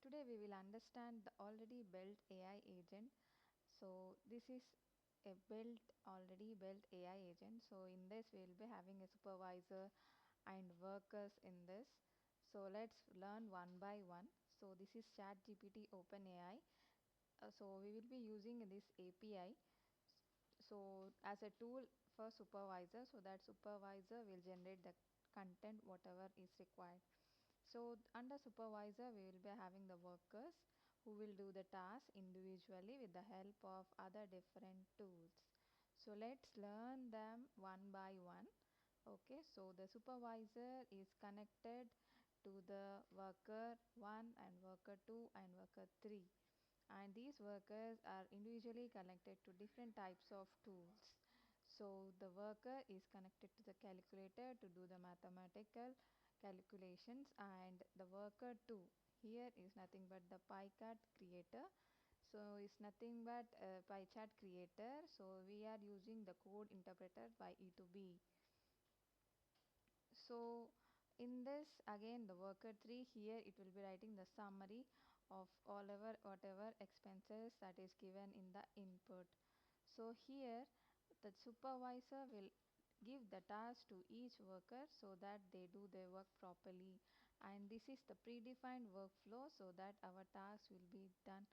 today we will understand the already built AI agent. So this is a already built AI agent. So in this we will be having a supervisor and workers in this. So let's learn one by one. So this is ChatGPT OpenAI. So we will be using this API so as a tool for supervisor, so that supervisor will generate the content whatever is required. So under supervisor we will be having the workers who will do the task individually with the help of other different tools. So let's learn them one by one. Okay, so the supervisor is connected to the worker 1 and worker 2 and worker 3, and these workers are individually connected to different types of tools. So the worker is connected to the calculator to do the mathematical calculations, and the worker 2 here is nothing but the PyChart creator. So it's nothing but a PyChart creator. So we are using the code interpreter by E2B. So in this again the worker 3 here it will be writing the summary of all our whatever expenses that is given in the input. So here the supervisor will give the task to each worker so that they do their work properly, and this is the predefined workflow so that our task will be done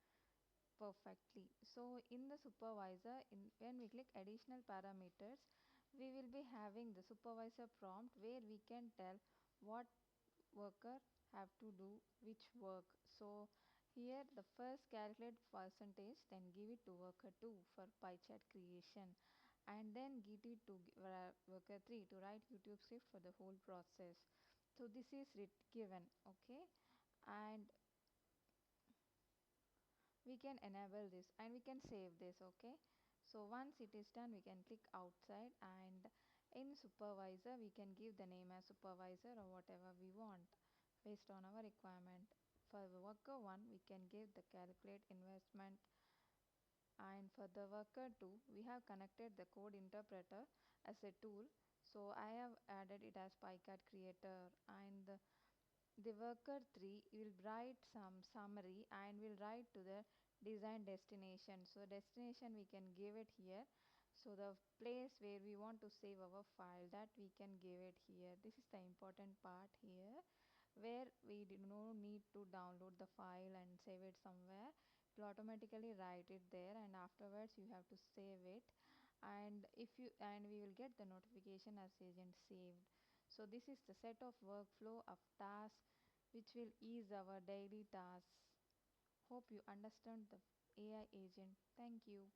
perfectly. So in the supervisor, when we click additional parameters, we will be having the supervisor prompt where we can tell what worker have to do which work. So here the first calculate percentage, then give it to worker 2 for pie chart creation, and then give it to worker 3 to write YouTube script for the whole process. So this is given, okay, and we can enable this and we can save this. Okay, so once it is done we can click outside, and in supervisor we can give the name as supervisor or whatever we want based on our requirement. For the worker 1 we can give the calculate investment, and for the worker 2 we have connected the code interpreter as a tool. So I have added it as PyChart creator, and the worker 3 will write some summary and will write to the design destination. So destination we can give it here. So the place where we want to save our file, that we can give it here. This is the important part here, where we do no need to download the file and save it somewhere. It will automatically write it there, and afterwards you have to save it, and if you and we will get the notification as agent saved. So this is the set of workflow of tasks which will ease our daily tasks. Hope you understand the AI agent. Thank you.